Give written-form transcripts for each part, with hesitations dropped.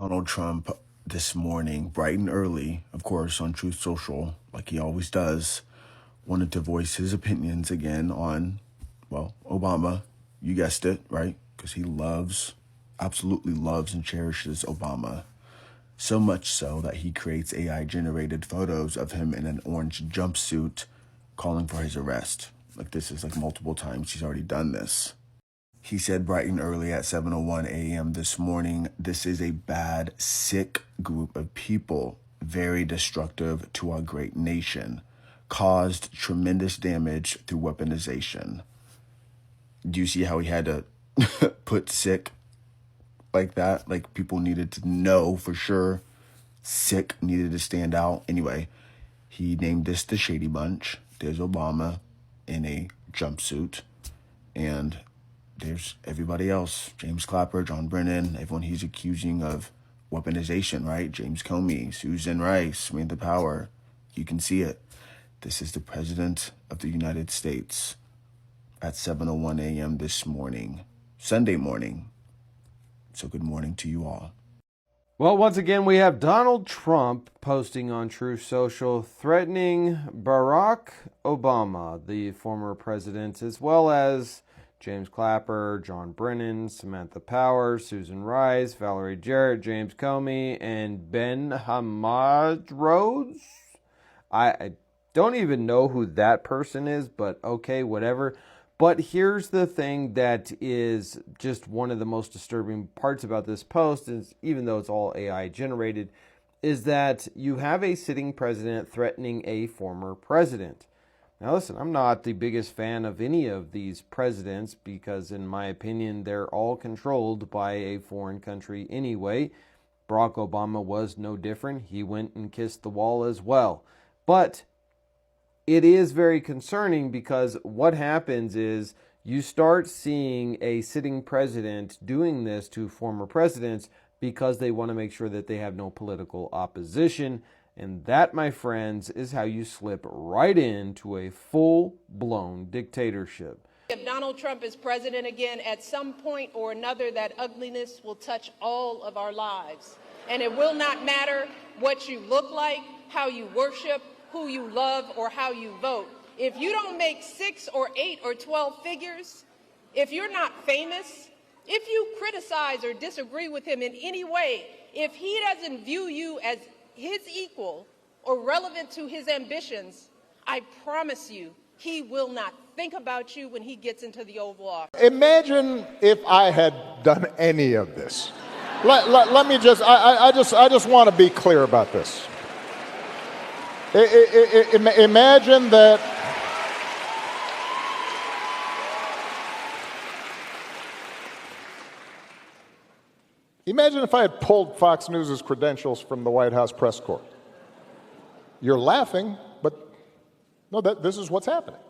Donald Trump this morning, bright and early, of course, on Truth Social, like he always does, wanted to voice his opinions again on, well, Obama. You guessed it, right? Because he absolutely loves and cherishes Obama. So much so that he creates AI generated photos of him in an orange jumpsuit calling for his arrest. Like this is like multiple times he's already done this. He said bright and early at 7:01 a.m. this morning, this is a bad, sick group of people, very destructive to our great nation, caused tremendous damage through weaponization. Do you see how he had to put sick like that? Like people needed to know for sure. Sick needed to stand out. Anyway, he named this the Shady Bunch. There's Obama in a jumpsuit, and there's everybody else. James Clapper, John Brennan, everyone he's accusing of weaponization, right? James Comey, Susan Rice, Samantha Power. You can see it. This is the President of the United States at 7:01 a.m. this morning, Sunday morning. So good morning to you all. Well, once again, we have Donald Trump posting on Truth Social threatening Barack Obama, the former president, as well as James Clapper, John Brennan, Samantha Power, Susan Rice, Valerie Jarrett, James Comey, and Ben Hamad Rhodes. I don't even know who that person is, but okay, whatever. But here's the thing that is just one of the most disturbing parts about this post, is even though it's all AI generated, is that you have a sitting president threatening a former president. Now listen, I'm not the biggest fan of any of these presidents because in my opinion, they're all controlled by a foreign country anyway. Barack Obama was no different. He went and kissed the wall as well. But it is very concerning because what happens is you start seeing a sitting president doing this to former presidents because they want to make sure that they have no political opposition. And that, my friends, is how you slip right into a full-blown dictatorship. If Donald Trump is president again, at some point or another, that ugliness will touch all of our lives. And it will not matter what you look like, how you worship, who you love, or how you vote. If you don't make 6 or 8 or 12 figures, if you're not famous, if you criticize or disagree with him in any way, if he doesn't view you as his equal or relevant to his ambitions, I promise you, he will not think about you when he gets into the Oval Office. Imagine if I had done any of this. Let me just, I just want to be clear about this. Imagine that imagine if I had pulled Fox News' credentials from the White House press corps. You're laughing, but no, this is what's happening.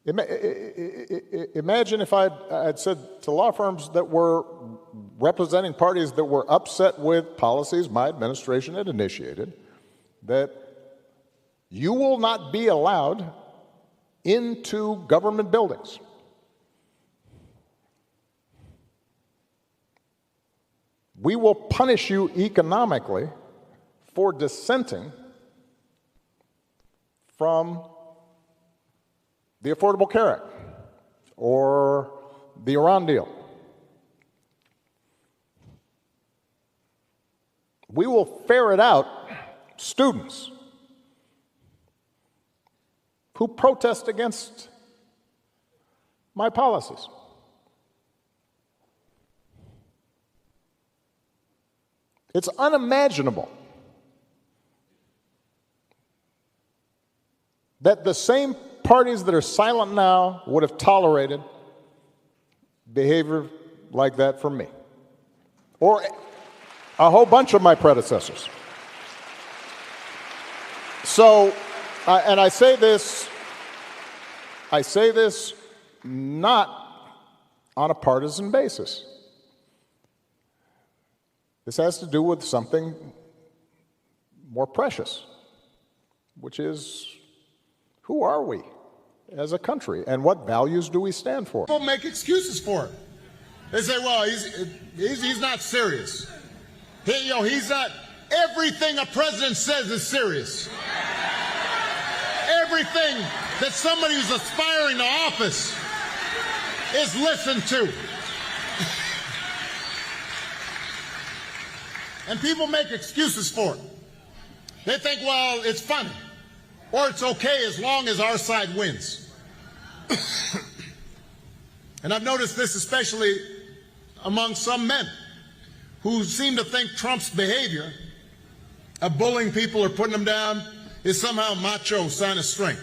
Imagine if I'd said to law firms that were representing parties that were upset with policies my administration had initiated, that you will not be allowed into government buildings. We will punish you economically for dissenting from the Affordable Care Act or the Iran deal. We will ferret out students who protest against my policies. It's unimaginable that the same parties that are silent now would have tolerated behavior like that from me or a whole bunch of my predecessors. So, and I say this not on a partisan basis. This has to do with something more precious, which is, who are we as a country and what values do we stand for? People make excuses for it. They say, well, he's not serious. He's not. Everything a president says is serious. Everything that somebody who's aspiring to office is listened to. And people make excuses for it. They think, well, it's funny, or it's okay as long as our side wins. And I've noticed this especially among some men who seem to think Trump's behavior of bullying people or putting them down is somehow macho sign of strength.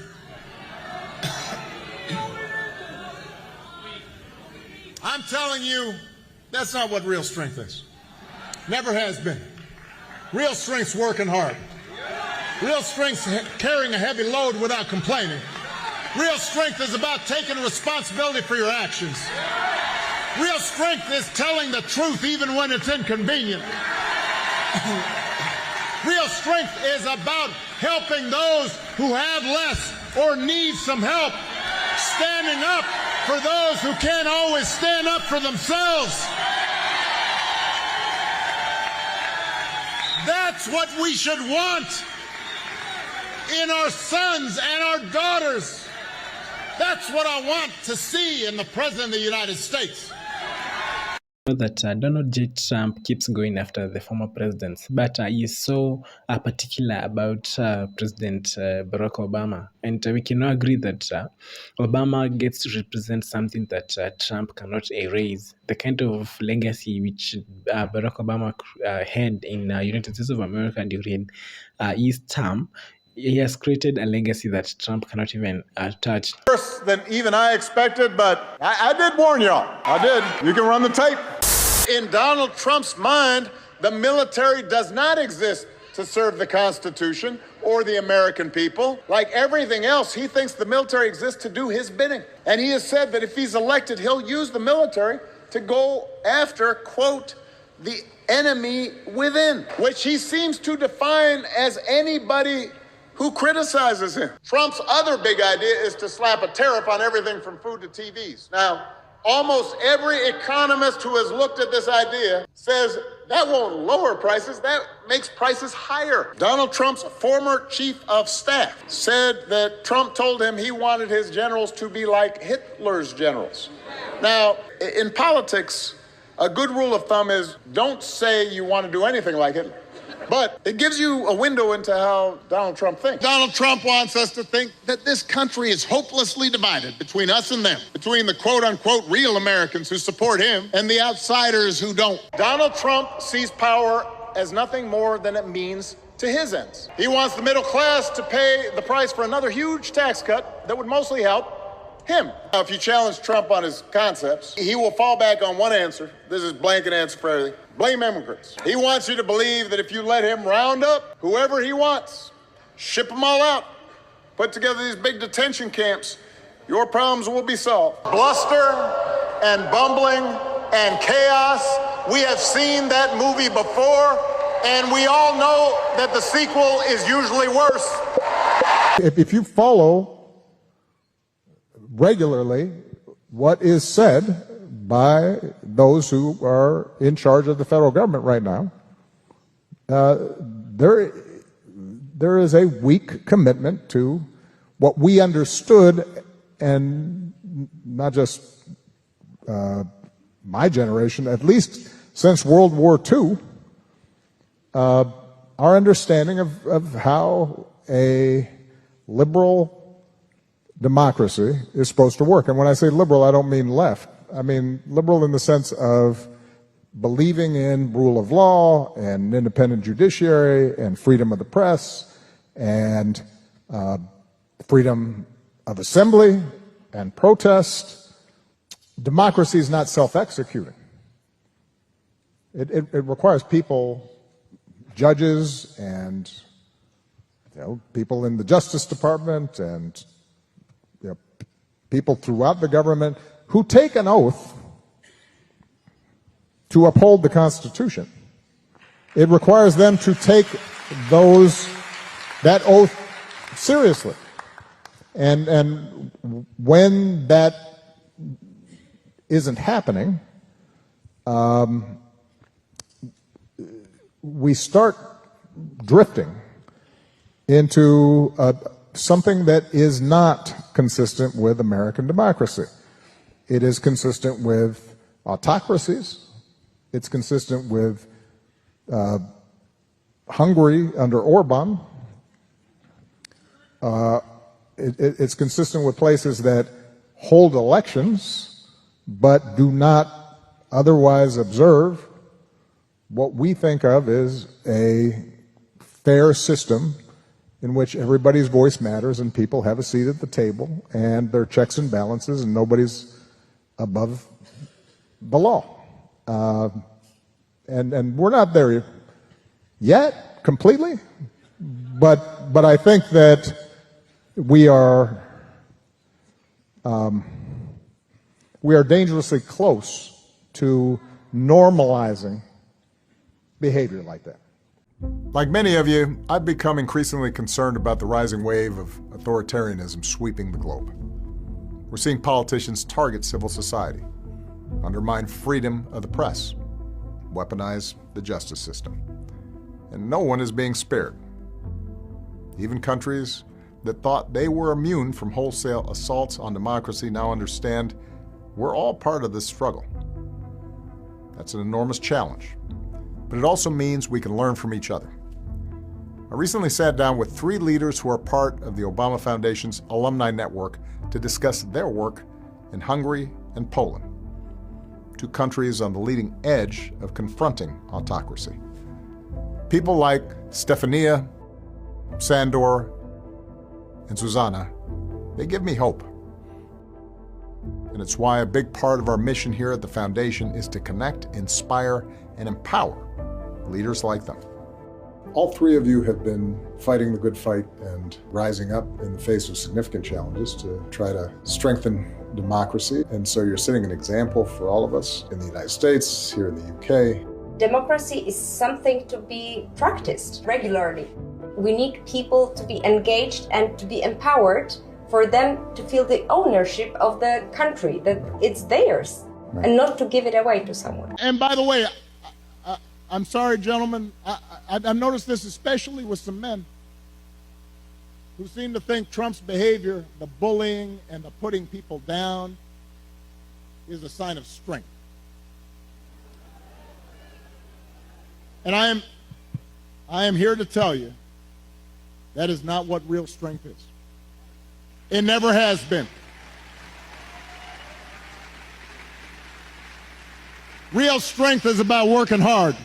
I'm telling you, that's not what real strength is. Never has been. Real strength's working hard. Real strength's carrying a heavy load without complaining. Real strength is about taking responsibility for your actions. Real strength is telling the truth even when it's inconvenient. Real strength is about helping those who have less or need some help, standing up for those who can't always stand up for themselves. That's what we should want in our sons and our daughters. That's what I want to see in the President of the United States. That Donald J. Trump keeps going after the former presidents, but he is so particular about President Barack Obama. And we can all agree that Obama gets to represent something that Trump cannot erase. The kind of legacy which Barack Obama had in United States of America during his term, he has created a legacy that Trump cannot even touch. Worse than even I expected, but I did warn y'all. I did. You can run the tape. In Donald Trump's mind, the military does not exist to serve the Constitution or the American people. Like everything else, he thinks the military exists to do his bidding. And he has said that if he's elected, he'll use the military to go after, quote, the enemy within, which he seems to define as anybody who criticizes him. Trump's other big idea is to slap a tariff on everything from food to TVs. Now, almost every economist who has looked at this idea says that won't lower prices, that makes prices higher. Donald Trump's former chief of staff said that Trump told him he wanted his generals to be like Hitler's generals. Now, in politics, a good rule of thumb is don't say you want to do anything like Hitler. But it gives you a window into how Donald Trump thinks. Donald Trump wants us to think that this country is hopelessly divided between us and them, between the quote-unquote real Americans who support him and the outsiders who don't. Donald Trump sees power as nothing more than it means to his ends. He wants the middle class to pay the price for another huge tax cut that would mostly help him. Now, if you challenge Trump on his concepts, he will fall back on one answer. This is blanket answer for everything. Blame immigrants. He wants you to believe that if you let him round up whoever he wants, ship them all out, put together these big detention camps, your problems will be solved. Bluster and bumbling and chaos. We have seen that movie before, and we all know that the sequel is usually worse. If you follow regularly what is said by those who are in charge of the federal government right now, there is a weak commitment to what we understood, and not just my generation, at least since World War II, our understanding of how a liberal democracy is supposed to work. And when I say liberal, I don't mean left. I mean liberal in the sense of believing in rule of law and independent judiciary and freedom of the press and freedom of assembly and protest. Democracy is not self-executing. It requires people, judges, and people in the Justice Department and people throughout the government who take an oath to uphold the Constitution. It requires them to take that oath seriously. And when that isn't happening, we start drifting into something that is not consistent with American democracy. It is consistent with autocracies. It's consistent with Hungary under Orban. It's consistent with places that hold elections but do not otherwise observe what we think of as a fair system in which everybody's voice matters and people have a seat at the table and there are checks and balances and nobody's above the law. And we're not there yet completely, but I think that we are dangerously close to normalizing behavior like that. Like many of you, I've become increasingly concerned about the rising wave of authoritarianism sweeping the globe. We're seeing politicians target civil society, undermine freedom of the press, weaponize the justice system. And no one is being spared. Even countries that thought they were immune from wholesale assaults on democracy now understand we're all part of this struggle. That's an enormous challenge, but it also means we can learn from each other. I recently sat down with 3 leaders who are part of the Obama Foundation's alumni network to discuss their work in Hungary and Poland, 2 countries on the leading edge of confronting autocracy. People like Stefania, Sandor, and Susanna, they give me hope. And it's why a big part of our mission here at the Foundation is to connect, inspire, and empower leaders like them. All 3 of you have been fighting the good fight and rising up in the face of significant challenges to try to strengthen democracy. And so you're setting an example for all of us in the United States, here in the UK. Democracy is something to be practiced regularly. We need people to be engaged and to be empowered for them to feel the ownership of the country, that it's theirs, right, and not to give it away to someone. And by the way, I'm sorry, gentlemen, I've noticed this especially with some men who seem to think Trump's behavior, the bullying and the putting people down, is a sign of strength. And I am here to tell you that is not what real strength is. It never has been. Real strength is about working hard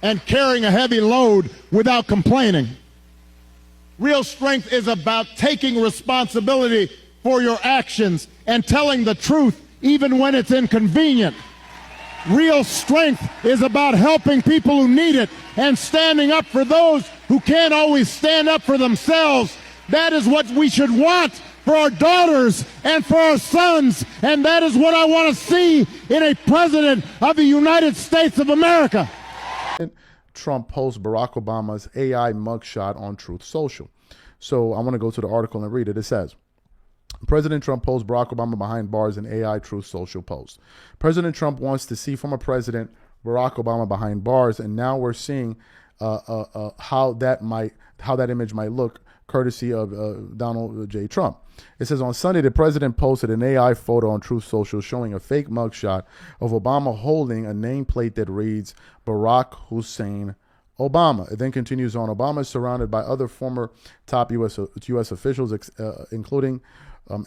and carrying a heavy load without complaining. Real strength is about taking responsibility for your actions and telling the truth even when it's inconvenient. Real strength is about helping people who need it and standing up for those who can't always stand up for themselves. That is what we should want for our daughters and for our sons, and that is what I want to see in a president of the United States of America. Trump posts Barack Obama's AI mugshot on Truth Social. So I want to go to the article and read it. It says, President Trump posts Barack Obama behind bars in AI Truth Social post. President Trump wants to see former President Barack Obama behind bars, and now we're seeing how that image might look, courtesy of Donald J. Trump. It says, on Sunday, the president posted an AI photo on Truth Social showing a fake mugshot of Obama holding a nameplate that reads Barack Hussein Obama. It then continues on. Obama is surrounded by other former top U.S. officials, including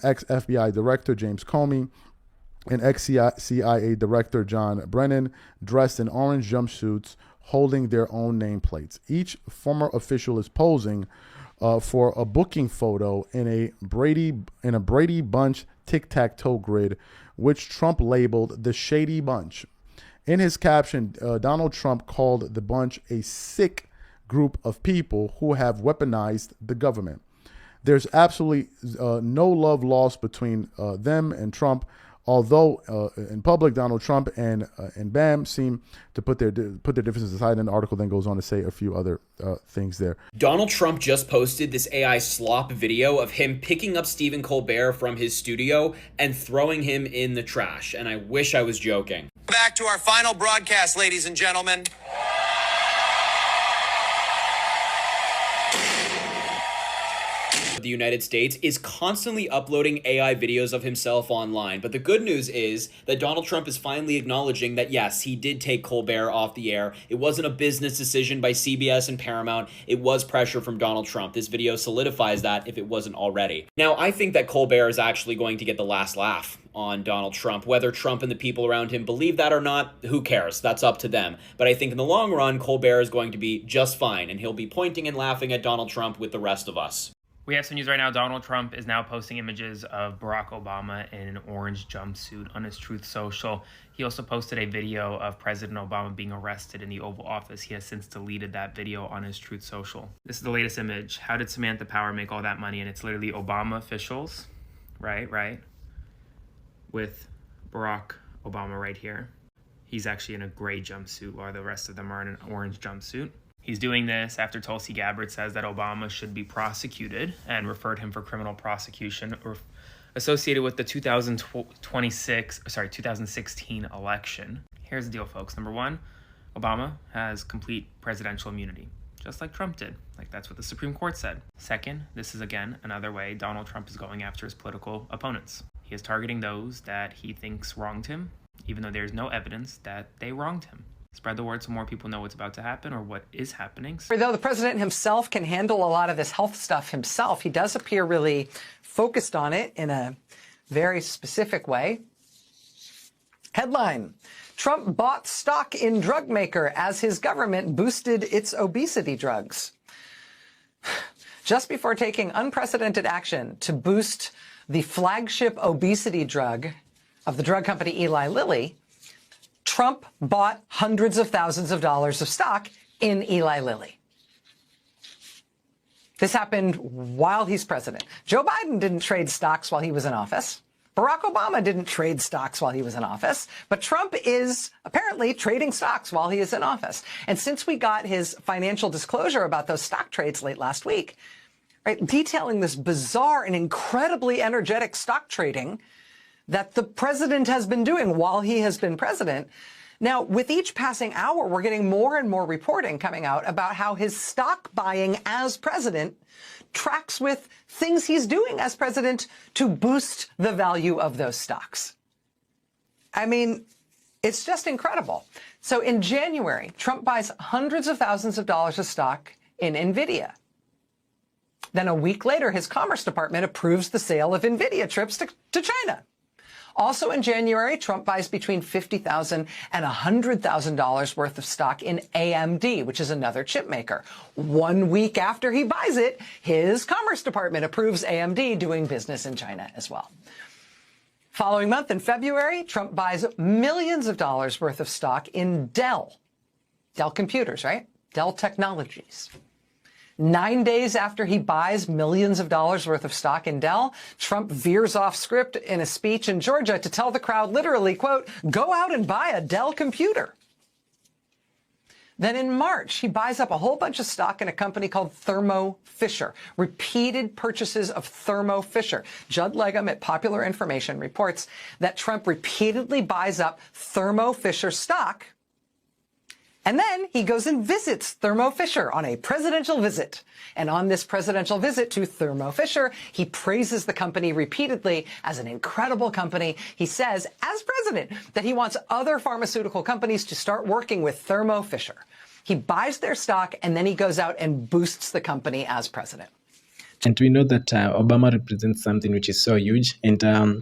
ex-FBI Director James Comey and ex-CIA Director John Brennan, dressed in orange jumpsuits, holding their own nameplates. Each former official is posing for a booking photo in a Brady Bunch tic-tac-toe grid, which Trump labeled the Shady Bunch. In his caption, Donald Trump called the bunch a sick group of people who have weaponized the government. There's absolutely no love lost between them and Trump. Although in public, Donald Trump and Bam seem to put their differences aside, and the article then goes on to say a few other things there. Donald Trump just posted this AI slop video of him picking up Stephen Colbert from his studio and throwing him in the trash, and I wish I was joking. Back to our final broadcast, ladies and gentlemen. The United States is constantly uploading AI videos of himself online. But the good news is that Donald Trump is finally acknowledging that, yes, he did take Colbert off the air. It wasn't a business decision by CBS and Paramount. It was pressure from Donald Trump. This video solidifies that if it wasn't already. Now, I think that Colbert is actually going to get the last laugh on Donald Trump. Whether Trump and the people around him believe that or not, who cares? That's up to them. But I think in the long run, Colbert is going to be just fine, and he'll be pointing and laughing at Donald Trump with the rest of us. We have some news right now. Donald Trump is now posting images of Barack Obama in an orange jumpsuit on his Truth Social. He also posted a video of President Obama being arrested in the Oval Office. He has since deleted that video on his Truth Social. This is the latest image. How did Samantha Power make all that money? And it's literally Obama officials, right, with Barack Obama right here. He's actually in a gray jumpsuit while the rest of them are in an orange jumpsuit. He's doing this after Tulsi Gabbard says that Obama should be prosecuted and referred him for criminal prosecution associated with the 2016 election. Here's the deal, folks. Number one, Obama has complete presidential immunity, just like Trump did. Like, that's what the Supreme Court said. Second, this is, again, another way Donald Trump is going after his political opponents. He is targeting those that he thinks wronged him, even though there's no evidence that they wronged him. Spread the word so more people know what's about to happen or what is happening. Though the president himself can handle a lot of this health stuff himself, he does appear really focused on it in a very specific way. Headline: Trump bought stock in drug maker as his government boosted its obesity drugs. Just before taking unprecedented action to boost the flagship obesity drug of the drug company Eli Lilly, Trump bought hundreds of thousands of dollars of stock in Eli Lilly. This happened while he's president. Joe Biden didn't trade stocks while he was in office. Barack Obama didn't trade stocks while he was in office. But Trump is apparently trading stocks while he is in office. And since we got his financial disclosure about those stock trades late last week, right, detailing this bizarre and incredibly energetic stock trading that the president has been doing while he has been president. Now, with each passing hour, we're getting more and more reporting coming out about how his stock buying as president tracks with things he's doing as president to boost the value of those stocks. I mean, it's just incredible. So in January, Trump buys hundreds of thousands of dollars of stock in NVIDIA. Then a week later, his Commerce Department approves the sale of NVIDIA chips to China. Also in January, Trump buys between $50,000 and $100,000 worth of stock in AMD, which is another chip maker. 1 week after he buys it, his Commerce Department approves AMD doing business in China as well. Following month, in February, Trump buys millions of dollars worth of stock in Dell. Dell Computers, right? Dell Technologies. 9 days after he buys millions of dollars worth of stock in Dell, Trump veers off script in a speech in Georgia to tell the crowd literally, quote, go out and buy a Dell computer. Then in March, he buys up a whole bunch of stock in a company called Thermo Fisher. Repeated purchases of Thermo Fisher. Judd Legum at Popular Information reports that Trump repeatedly buys up Thermo Fisher stock. And then he goes and visits Thermo Fisher on a presidential visit. And on this presidential visit to Thermo Fisher, he praises the company repeatedly as an incredible company. He says, as president, that he wants other pharmaceutical companies to start working with Thermo Fisher. He buys their stock, and then he goes out and boosts the company as president. And we know that Obama represents something which is so huge. And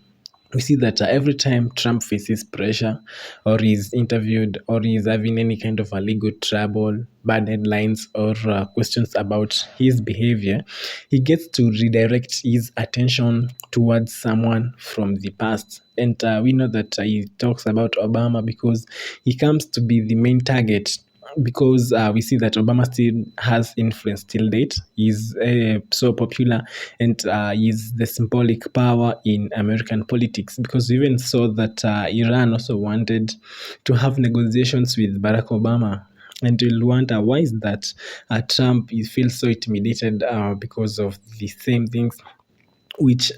we see that every time Trump faces pressure or is interviewed or is having any kind of a legal trouble, bad headlines or questions about his behavior, he gets to redirect his attention towards someone from the past. And we know that he talks about Obama because he comes to be the main target because we see that Obama still has influence till date. He's so popular and is the symbolic power in American politics, because we even saw that Iran also wanted to have negotiations with Barack Obama. And you'll wonder, why is that Trump feels so intimidated because of the same things which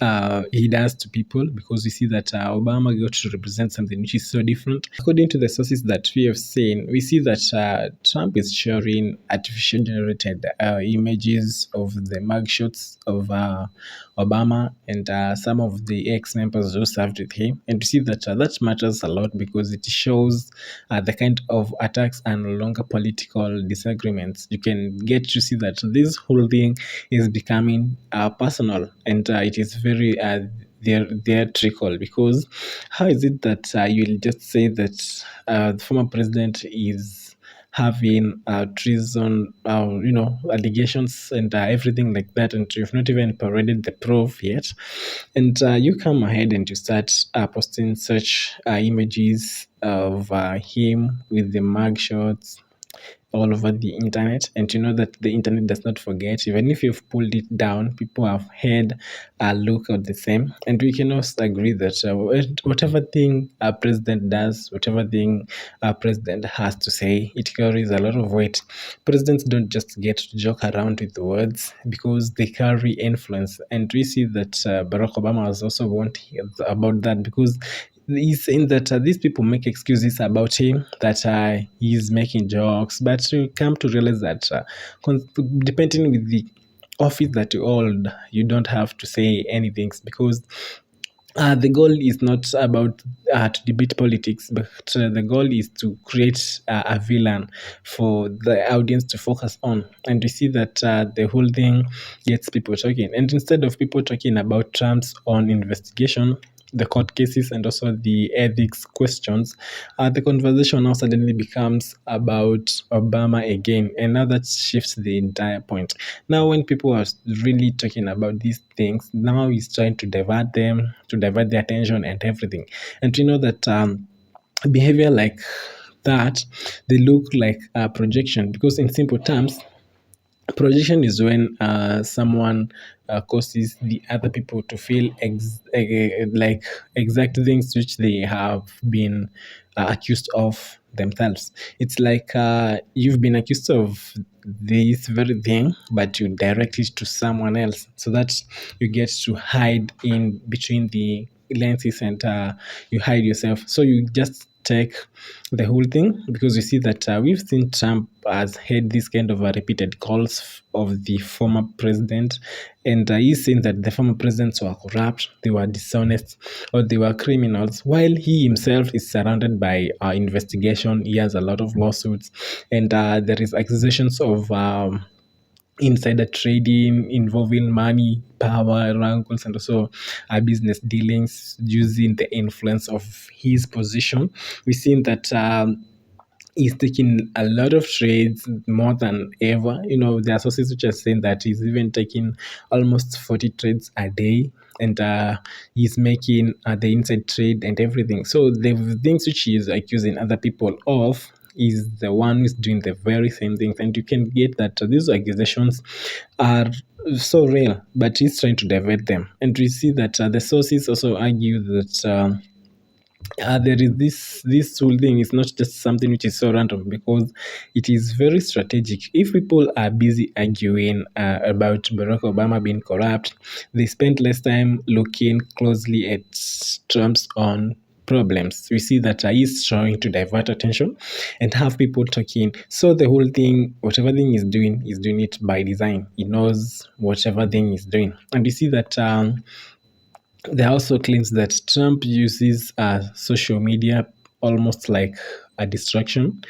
he does to people, because we see that Obama got to represent something which is so different. According to the sources that we have seen, we see that Trump is sharing artificial generated images of the mugshots of Obama and some of the ex-members who served with him. And we see that that matters a lot, because it shows the kind of attacks and no longer political disagreements. You can get to see that this whole thing is becoming personal, and it is very theatrical, because how is it that you'll just say that the former president is having treason, allegations and everything like that, and you've not even paraded the proof yet, and you come ahead and you start posting such images of him with the mugshots all over the internet. And you know that the internet does not forget. Even if you've pulled it down, people have heard a look at the same. And we can also agree that whatever thing a president does, whatever thing a president has to say, it carries a lot of weight. Presidents don't just get to joke around with the words, because they carry influence. And we see that Barack Obama was also warned about that, because he's saying that these people make excuses about him, that he's making jokes, but you come to realize that depending with the office that you hold, you don't have to say anything, because the goal is not about to debate politics, but the goal is to create a villain for the audience to focus on. And we see that the whole thing gets people talking. And instead of people talking about Trump's own investigation, the court cases, and also the ethics questions, the conversation now suddenly becomes about Obama again, and now that shifts the entire point. Now, when people are really talking about these things, now he's trying to divert them, to divert their attention and everything. And you know that behavior like that, they look like a projection, because in simple terms, projection is when someone causes the other people to feel like exact things which they have been accused of themselves. It's like you've been accused of this very thing, but you direct it to someone else, so that you get to hide in between the lenses, and you hide yourself. So you just take the whole thing, because we see that we've seen Trump has had this kind of repeated calls of the former president, and he's saying that the former presidents were corrupt, they were dishonest, or they were criminals, while he himself is surrounded by investigation. He has a lot of lawsuits, and there is accusations of insider trading involving money, power, wrangles, and also business dealings using the influence of his position. We've seen that he's taking a lot of trades, more than ever. You know, there are sources which are saying that he's even taking almost 40 trades a day, and he's making the inside trade and everything. So the things which he is accusing other people of is the one who's doing the very same things. And you can get that these accusations are so real, but he's trying to divert them. And we see that the sources also argue that there is this whole thing is not just something which is so random, because it is very strategic. If people are busy arguing about Barack Obama being corrupt, they spend less time looking closely at Trump's own problems. We see that he's trying to divert attention and have people talking. So the whole thing, whatever thing he's doing it by design. He knows whatever thing he's doing. And we see that there are also claims that Trump uses social media almost like a distraction,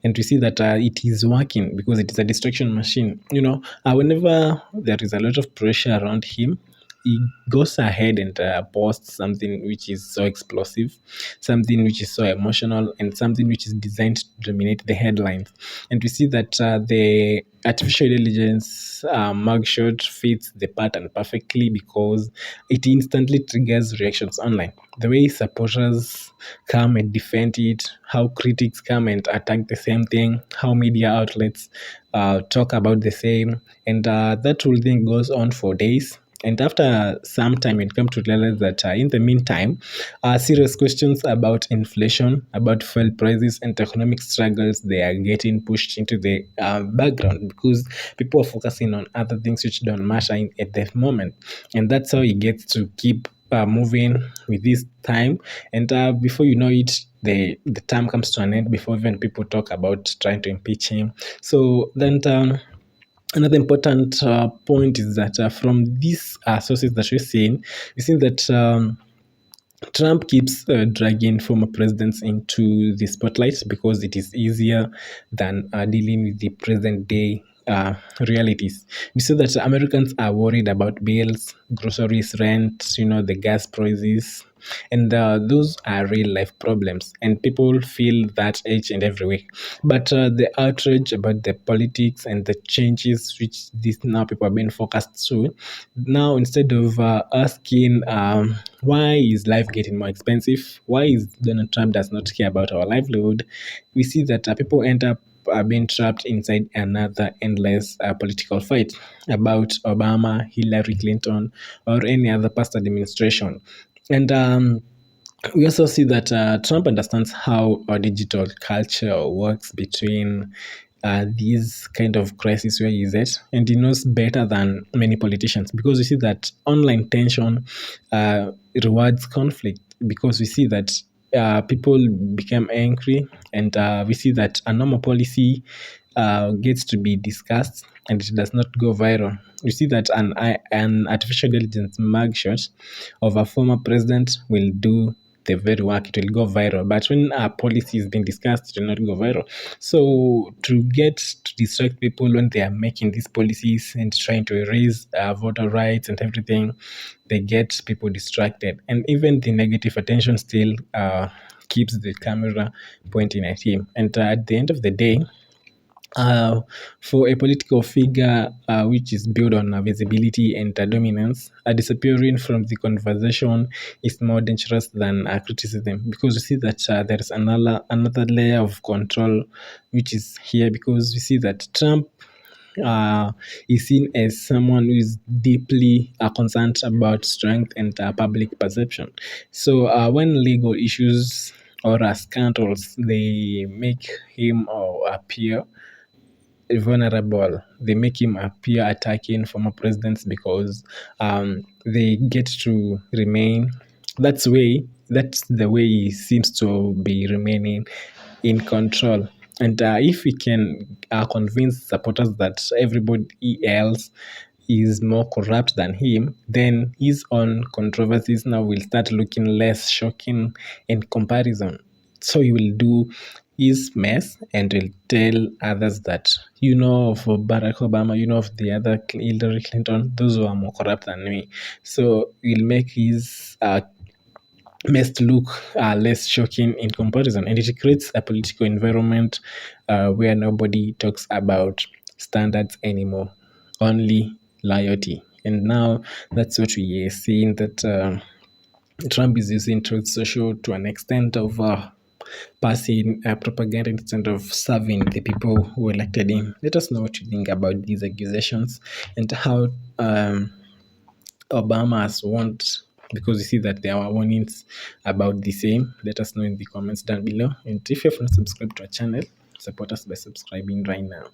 and we see that it is working, because it is a distraction machine. You know, whenever there is a lot of pressure around him, he goes ahead and posts something which is so explosive, something which is so emotional, and something which is designed to dominate the headlines. And we see that the artificial intelligence mugshot fits the pattern perfectly because it instantly triggers reactions online. The way supporters come and defend it, how critics come and attack the same thing, how media outlets talk about the same, and that whole thing goes on for days. And after some time, it comes to realize that in the meantime, serious questions about inflation, about fuel prices, and economic struggles, they are getting pushed into the background because people are focusing on other things which don't matter at that moment. And that's how he gets to keep moving with this time. And before you know it, the time comes to an end before even people talk about trying to impeach him. So then another important point is that from these sources that we're seeing, we see that Trump keeps dragging former presidents into the spotlight because it is easier than dealing with the present day realities. We see that Americans are worried about bills, groceries, rent, the gas prices, and those are real life problems, and people feel that each and every week. But the outrage about the politics and the changes which these now people are being focused to, now instead of asking why is life getting more expensive, why is Donald Trump does not care about our livelihood, we see that people end up being trapped inside another endless political fight about Obama, Hillary Clinton, or any other past administration. And we also see that Trump understands how our digital culture works between these kind of crises where he is at, and he knows better than many politicians because we see that online tension rewards conflict because we see that people become angry, and we see that a normal policy gets to be discussed and it does not go viral. You see that an artificial intelligence mugshot of a former president will do the very work, it will go viral. But when a policy is being discussed, it will not go viral. So to get to distract people when they are making these policies and trying to erase voter rights and everything, they get people distracted. And even the negative attention still keeps the camera pointing at him. And at the end of the day, for a political figure which is built on visibility and dominance, disappearing from the conversation is more dangerous than criticism because we see that there is another layer of control which is here because we see that Trump is seen as someone who is deeply concerned about strength and public perception. So when legal issues or scandals, they make him appear vulnerable. They make him appear attacking former presidents because they get to remain. That's the way he seems to be remaining in control. And if we can convince supporters that everybody else is more corrupt than him, then his own controversies now will start looking less shocking in comparison. So he will do his mess and will tell others that, of Barack Obama, of the other Hillary Clinton, those who are more corrupt than me. So he'll make his mess to look less shocking in comparison. And it creates a political environment where nobody talks about standards anymore, only loyalty. And now that's what we are seeing, that Trump is using Truth Social to an extent of passing propaganda instead of serving the people who elected him. Let us know what you think about these accusations and how Obama has warned, because you see that there are warnings about the same. Let us know in the comments down below. And if you have not subscribed to our channel, support us by subscribing right now.